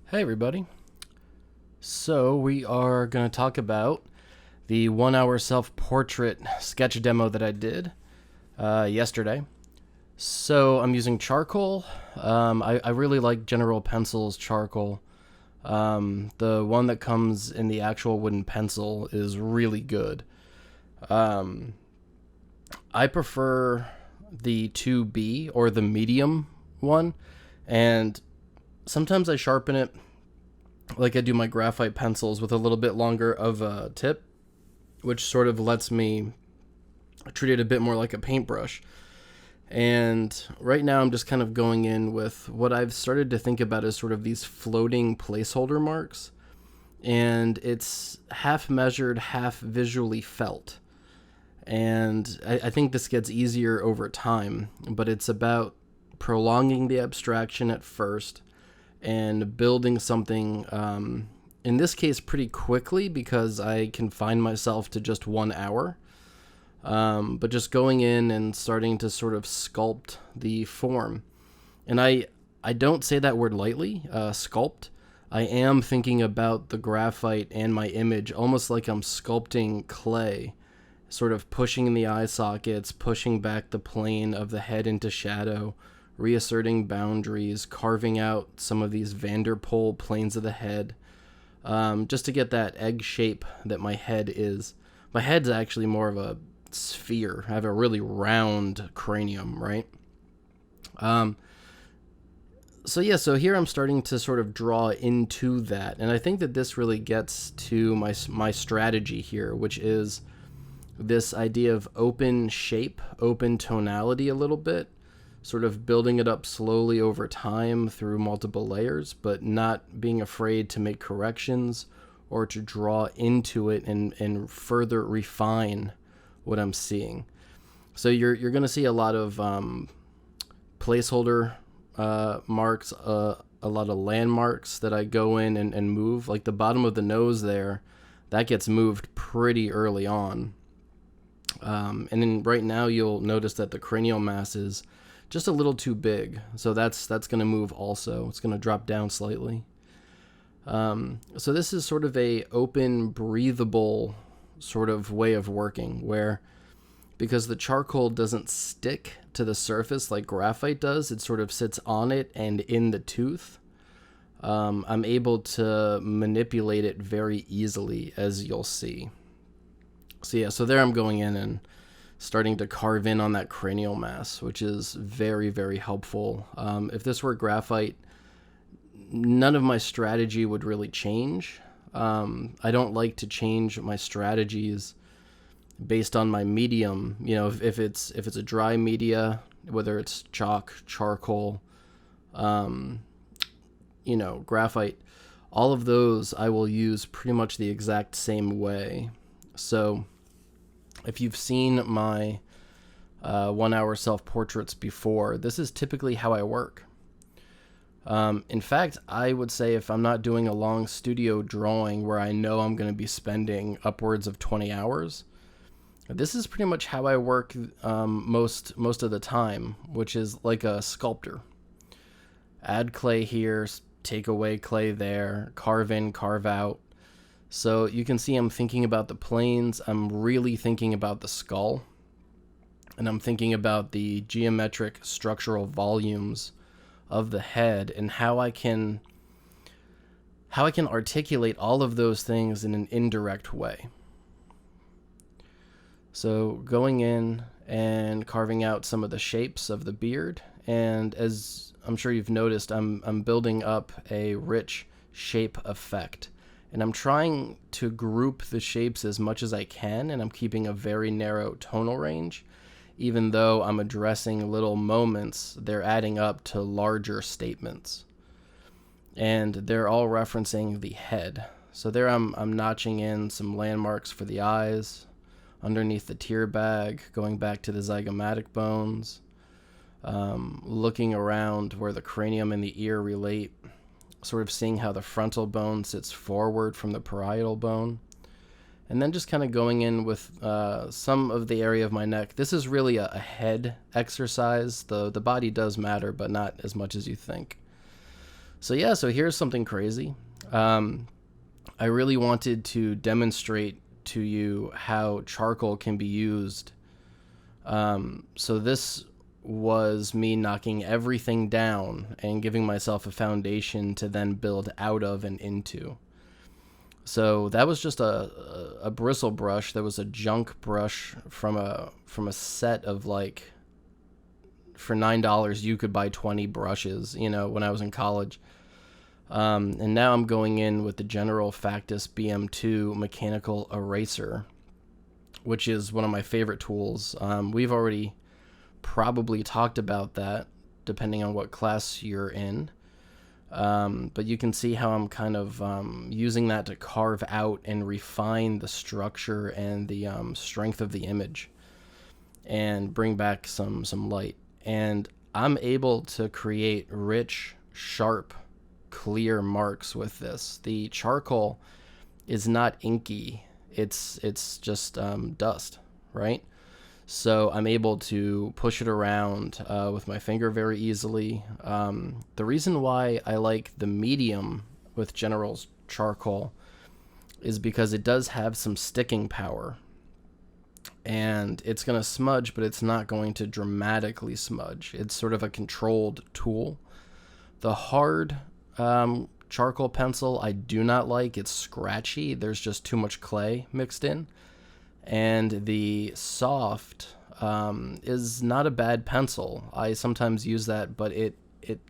Hey, everybody. So, we are going to talk about the 1 hour self portrait sketch demo that I did yesterday. So, I'm using charcoal. I really like General Pencil's charcoal. The one that comes in the actual wooden pencil is really good. Um, I prefer the 2B or the medium one, and sometimes I sharpen it like I do my graphite pencils with a little bit longer of a tip, which sort of lets me treat it a bit more like a paintbrush. And right now I'm just kind of going in with what I've started to think about as sort of these floating placeholder marks. And it's half measured, half visually felt. And I think this gets easier over time, but it's about prolonging the abstraction at first and building something, in this case, pretty quickly because I confine myself to just 1 hour. But just going in and starting to sort of sculpt the form. And I don't say that word lightly, sculpt. I am thinking about the graphite and my image almost like I'm sculpting clay, sort of pushing in the eye sockets, pushing back the plane of the head into shadow, reasserting boundaries, carving out some of these Vanderpool planes of the head, just to get that egg shape that my head is. My head's actually more of a sphere. I have a really round cranium, right? So here I'm starting to sort of draw into that, and I think that this really gets to my strategy here, which is this idea of open shape, open tonality a little bit, sort of building it up slowly over time through multiple layers, but not being afraid to make corrections or to draw into it and further refine what I'm seeing. So you're going to see a lot of placeholder marks, a lot of landmarks that I go in and move. Like the bottom of the nose there, that gets moved pretty early on. And then right now you'll notice that the cranial mass is just a little too big. So that's going to move also. It's going to drop down slightly. So this is sort of a open, breathable sort of way of working where, because the charcoal doesn't stick to the surface like graphite does, it sort of sits on it and in the tooth. I'm able to manipulate it very easily, as you'll see. So there I'm going in and starting to carve in on that cranial mass, which is very, very helpful. If this were graphite, none of my strategy would really change. I don't like to change my strategies based on my medium. You know, if it's a dry media, whether it's chalk, charcoal, graphite, all of those I will use pretty much the exact same way. So if you've seen my 1 hour self-portraits before, this is typically how I work. In fact, I would say if I'm not doing a long studio drawing where I know I'm going to be spending upwards of 20 hours, this is pretty much how I work most of the time, which is like a sculptor. Add clay here, take away clay there, carve in, carve out. So you can see I'm thinking about the planes, I'm really thinking about the skull, and I'm thinking about the geometric structural volumes of the head and how I can articulate all of those things in an indirect way. So going in and carving out some of the shapes of the beard, and as I'm sure you've noticed, I'm building up a rich shape effect. And I'm trying to group the shapes as much as I can, and I'm keeping a very narrow tonal range. Even though I'm addressing little moments, they're adding up to larger statements. And they're all referencing the head. So there I'm notching in some landmarks for the eyes, underneath the tear bag, going back to the zygomatic bones, looking around where the cranium and the ear relate, sort of seeing how the frontal bone sits forward from the parietal bone, and then just kind of going in with some of the area of my neck. This is really a head exercise. The body does matter, but not as much as you think. So yeah, so here's something crazy. Um, I really wanted to demonstrate to you how charcoal can be used. So this was me knocking everything down and giving myself a foundation to then build out of and into. So that was just a bristle brush. That was a junk brush from a set of like, for $9 you could buy 20 brushes. When I was in college. And now I'm going in with the General Factus BM2 mechanical eraser, which is one of my favorite tools. We've already probably talked about that, depending on what class you're in. But you can see how I'm kind of using that to carve out and refine the structure and the strength of the image and bring back some light. And I'm able to create rich, sharp, clear marks with this. The charcoal is not inky. It's just dust, right? So I'm able to push it around with my finger very easily. The reason why I like the medium with General's charcoal is because it does have some sticking power. And it's going to smudge, but it's not going to dramatically smudge. It's sort of a controlled tool. The hard charcoal pencil I do not like. It's scratchy. There's just too much clay mixed in. And the soft is not a bad pencil. I sometimes use that, but it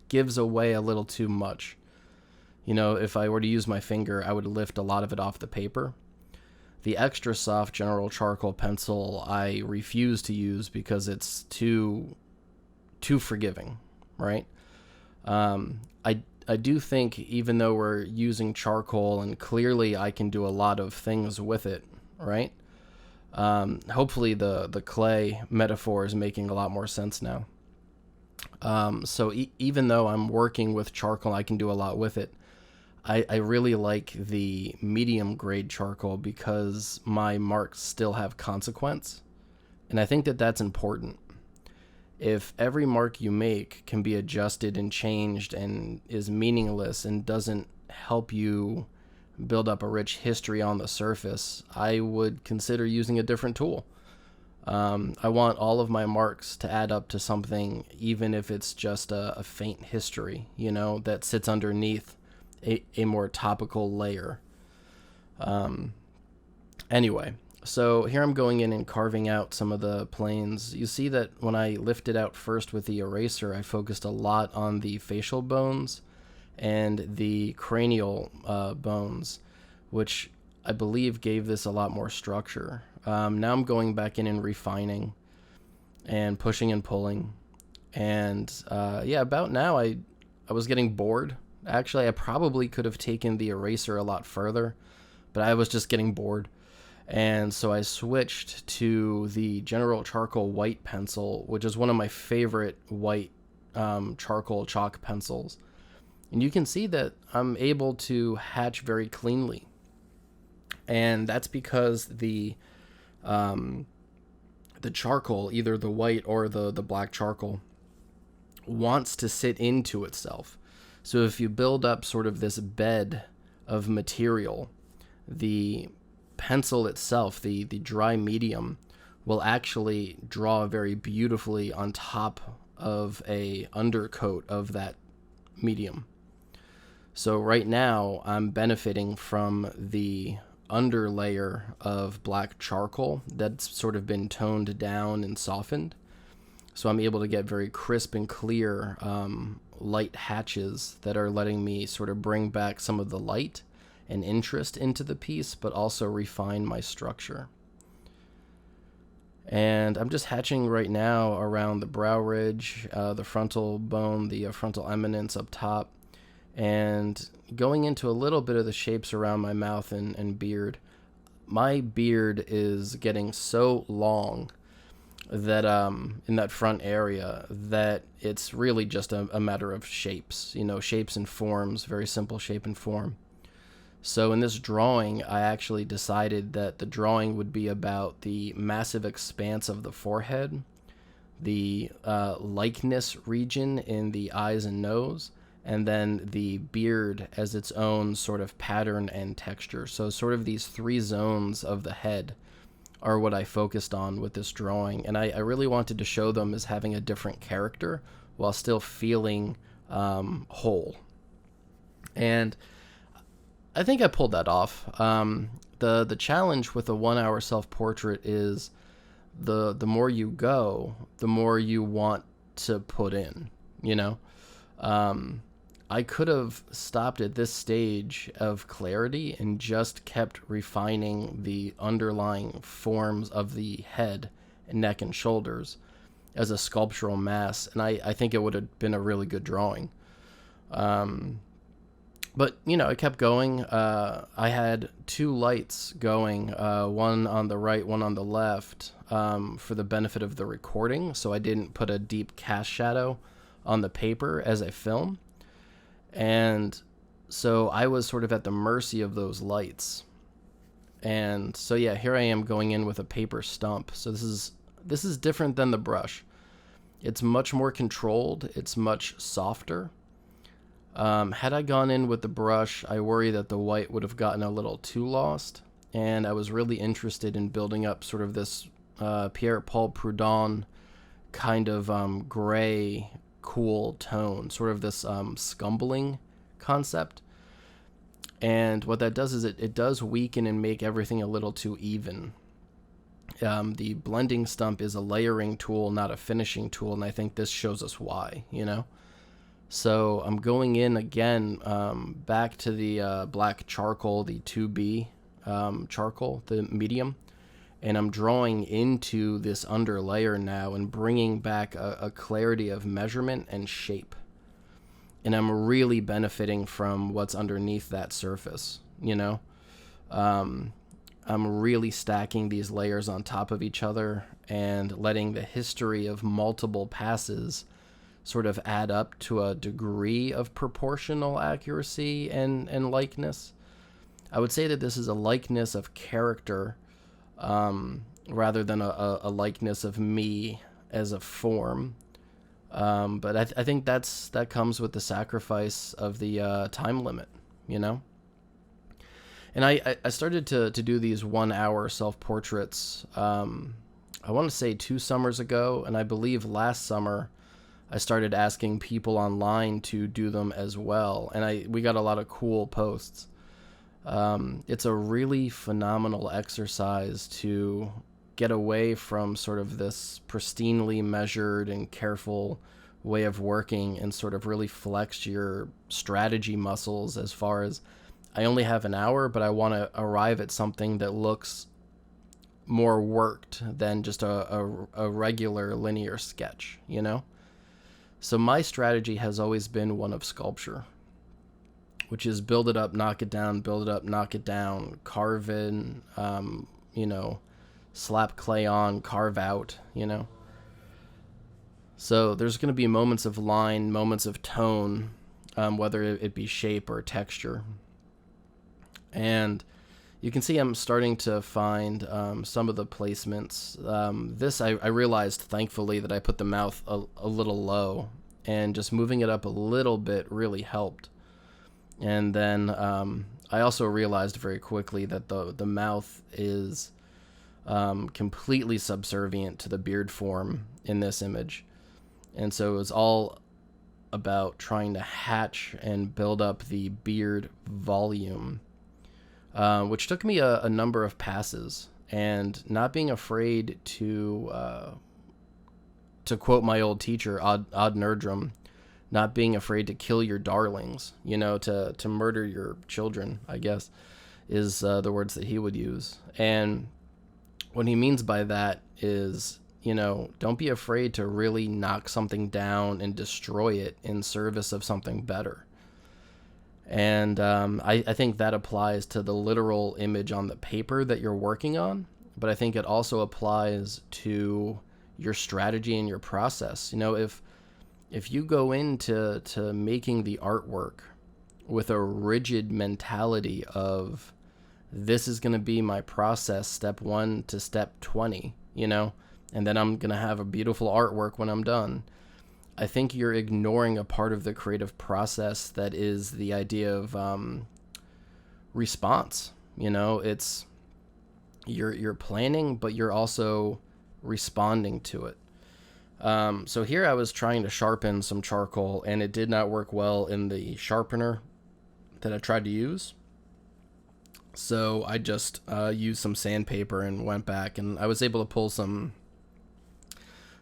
gives away a little too much. If I were to use my finger, I would lift a lot of it off the paper. The extra soft General charcoal pencil I refuse to use because it's too forgiving, right? I do think, even though we're using charcoal and clearly I can do a lot of things with it, right? Hopefully the clay metaphor is making a lot more sense now. So even though I'm working with charcoal, I can do a lot with it. I really like the medium grade charcoal because my marks still have consequence. And I think that that's important. If every mark you make can be adjusted and changed and is meaningless and doesn't help you build up a rich history on the surface, I would consider using a different tool. I want all of my marks to add up to something, even if it's just a faint history, that sits underneath a more topical layer. Anyway, so here I'm going in and carving out some of the planes. You see that when I lifted out first with the eraser, I focused a lot on the facial bones and the cranial bones, which I believe gave this a lot more structure. Now I'm going back in and refining and pushing and pulling. And about now I was getting bored. Actually, I probably could have taken the eraser a lot further, but I was just getting bored. And so I switched to the General Charcoal White Pencil, which is one of my favorite white charcoal chalk pencils. And you can see that I'm able to hatch very cleanly. And that's because the charcoal, either the white or the black charcoal, wants to sit into itself. So if you build up sort of this bed of material, the pencil itself, the dry medium, will actually draw very beautifully on top of a undercoat of that medium. So right now I'm benefiting from the underlayer of black charcoal that's sort of been toned down and softened. So I'm able to get very crisp and clear light hatches that are letting me sort of bring back some of the light and interest into the piece, but also refine my structure. And I'm just hatching right now around the brow ridge, the frontal bone, the frontal eminence up top, and going into a little bit of the shapes around my mouth and beard. My beard is getting so long that in that front area that it's really just a matter of shapes, shapes and forms, very simple shape and form. So in this drawing, I actually decided that the drawing would be about the massive expanse of the forehead, the likeness region in the eyes and nose, and then the beard as its own sort of pattern and texture. So sort of these three zones of the head are what I focused on with this drawing, and I really wanted to show them as having a different character while still feeling whole. And I think I pulled that off. The challenge with a 1 hour self-portrait is the more you go, the more you want to put in, you know? I could have stopped at this stage of clarity and just kept refining the underlying forms of the head, neck, and shoulders as a sculptural mass, and I think it would have been a really good drawing. But, you know, it kept going. I had two lights going, one on the right, one on the left, for the benefit of the recording, so I didn't put a deep cast shadow on the paper as I film. And so I was sort of at the mercy of those lights. And so, yeah, here I am going in with a paper stump. So this is different than the brush. It's much more controlled. It's much softer. Had I gone in with the brush, I worry that the white would have gotten a little too lost. And I was really interested in building up sort of this Pierre-Paul Prud'hon kind of gray, cool tone, sort of this scumbling concept. And what that does is it does weaken and make everything a little too even. The blending stump is a layering tool, not a finishing tool, and I think this shows us why, you know? So I'm going in again, back to the black charcoal, the 2B charcoal, the medium, and I'm drawing into this under layer now and bringing back a clarity of measurement and shape. And I'm really benefiting from what's underneath that surface, you know? I'm really stacking these layers on top of each other and letting the history of multiple passes sort of add up to a degree of proportional accuracy and likeness. I would say that this is a likeness of character rather than a likeness of me as a form. But I think that comes with the sacrifice of the time limit, you know? And I started to do these 1 hour self-portraits, I want to say 2 summers ago, and I believe last summer I started asking people online to do them as well, and we got a lot of cool posts. It's a really phenomenal exercise to get away from sort of this pristinely measured and careful way of working and sort of really flex your strategy muscles as far as, I only have an hour, but I want to arrive at something that looks more worked than just a regular linear sketch, you know? So my strategy has always been one of sculpture, which is build it up, knock it down, build it up, knock it down, carve in, you know, slap clay on, carve out, you know? So there's going to be moments of line, moments of tone, whether it be shape or texture. And you can see I'm starting to find some of the placements. This, I realized, thankfully, that I put the mouth a little low, and just moving it up a little bit really helped. And then I also realized very quickly that the mouth is completely subservient to the beard form in this image. And so it was all about trying to hatch and build up the beard volume, which took me a number of passes, and not being afraid to quote my old teacher, Odd Nerdrum, not being afraid to kill your darlings, you know, to murder your children, I guess, is the words that he would use. And what he means by that is, you know, don't be afraid to really knock something down and destroy it in service of something better. And I think that applies to the literal image on the paper that you're working on, but I think it also applies to your strategy and your process. You know, if you go into making the artwork with a rigid mentality of, this is going to be my process, step 1 to step 20, you know, and then I'm going to have a beautiful artwork when I'm done, I think you're ignoring a part of the creative process that is the idea of response. It's you're planning, but you're also responding to it. So here I was trying to sharpen some charcoal, and it did not work well in the sharpener that I tried to use. So I just used some sandpaper and went back, and I was able to pull some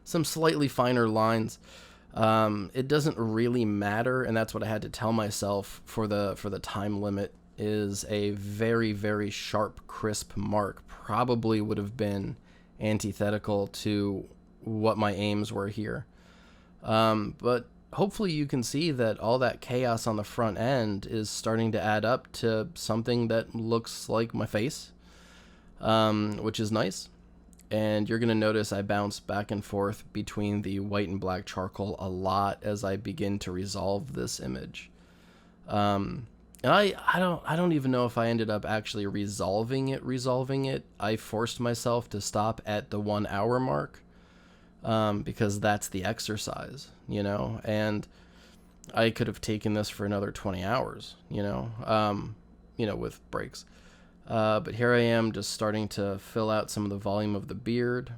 slightly finer lines. It doesn't really matter, and that's what I had to tell myself for the time limit. Is a very, very sharp, crisp mark probably would have been antithetical to what my aims were here. But hopefully you can see that all that chaos on the front end is starting to add up to something that looks like my face, which is nice. And you're going to notice I bounce back and forth between the white and black charcoal a lot as I begin to resolve this image. And I don't even know if I ended up actually resolving it. I forced myself to stop at the 1 hour mark, because that's the exercise, and I could have taken this for another 20 hours, with breaks. But here I am just starting to fill out some of the volume of the beard.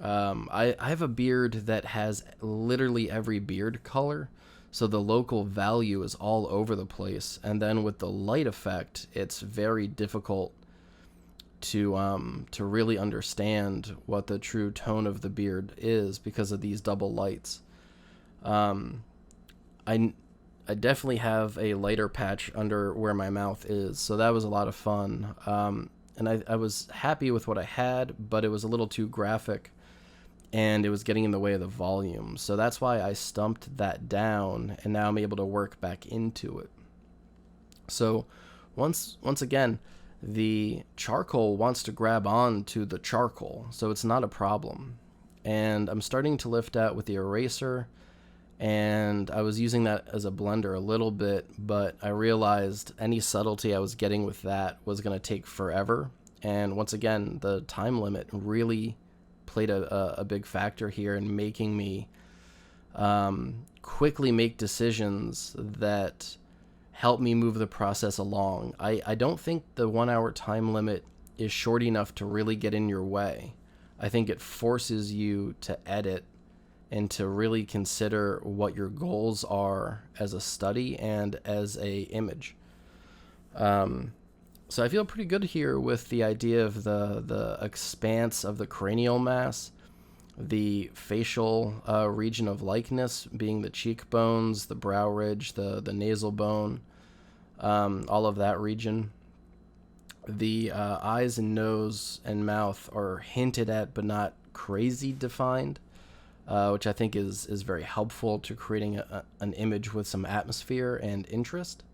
I have a beard that has literally every beard color. So the local value is all over the place. And then with the light effect, it's very difficult to really understand what the true tone of the beard is because of these double lights. I definitely have a lighter patch under where my mouth is, so that was a lot of fun. And I was happy with what I had, but it was a little too graphic, and it was getting in the way of the volume. So that's why I stumped that down, and now I'm able to work back into it. So once again, the charcoal wants to grab on to the charcoal, so it's not a problem. And I'm starting to lift out with the eraser, and I was using that as a blender a little bit, but I realized any subtlety I was getting with that was going to take forever. And once again, the time limit really played a big factor here in making me quickly make decisions that help me move the process along. I don't think the 1 hour time limit is short enough to really get in your way. I think it forces you to edit and to really consider what your goals are as a study and as a image. So I feel pretty good here with the idea of the expanse of the cranial mass, the facial region of likeness being the cheekbones, the brow ridge, the nasal bone, all of that region. The eyes and nose and mouth are hinted at but not crazy defined, which I think is very helpful to creating an image with some atmosphere and interest.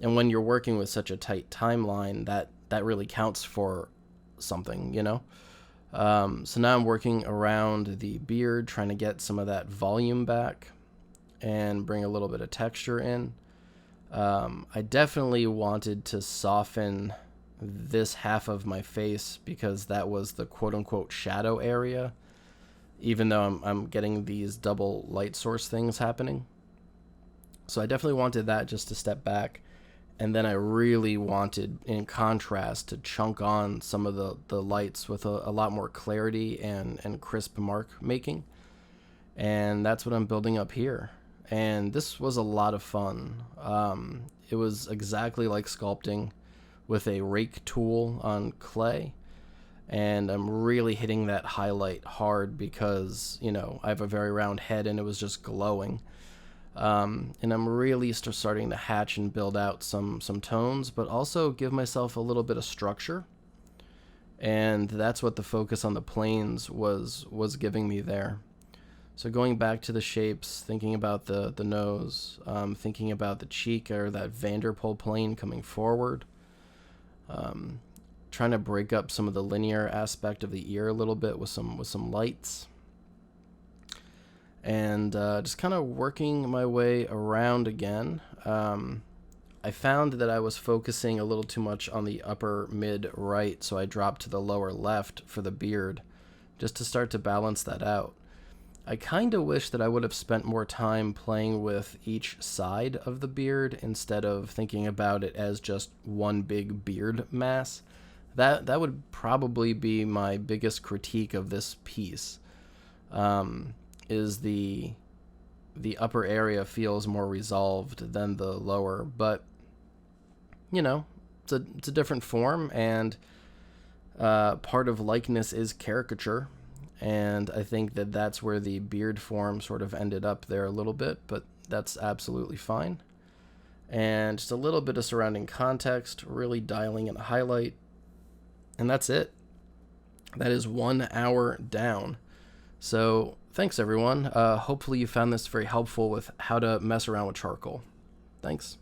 And when you're working with such a tight timeline, that really counts for something, So now I'm working around the beard, trying to get some of that volume back and bring a little bit of texture in. I definitely wanted to soften this half of my face because that was the quote-unquote shadow area, even though I'm getting these double light source things happening. So I definitely wanted that just to step back. And then I really wanted, in contrast, to chunk on some of the lights with a lot more clarity and crisp mark making. And that's what I'm building up here. And this was a lot of fun. It was exactly like sculpting with a rake tool on clay. And I'm really hitting that highlight hard because, I have a very round head and it was just glowing. And I'm really starting to hatch and build out some tones, but also give myself a little bit of structure. And that's what the focus on the planes was giving me there. So going back to the shapes, thinking about the nose, thinking about the cheek or that Vanderpool plane coming forward, trying to break up some of the linear aspect of the ear a little bit with some lights. And just kind of working my way around again. I found that I was focusing a little too much on the upper mid right, so I dropped to the lower left for the beard just to start to balance that out. I kind of wish that I would have spent more time playing with each side of the beard instead of thinking about it as just one big beard mass. That would probably be my biggest critique of this piece. Is the upper area feels more resolved than the lower, but you know, it's a different form, and part of likeness is caricature, and I think that that's where the beard form sort of ended up there a little bit, but that's absolutely fine. And just a little bit of surrounding context, really dialing in a highlight, and that's it. That is 1 hour down. So thanks everyone. Hopefully you found this very helpful with how to mess around with charcoal. Thanks.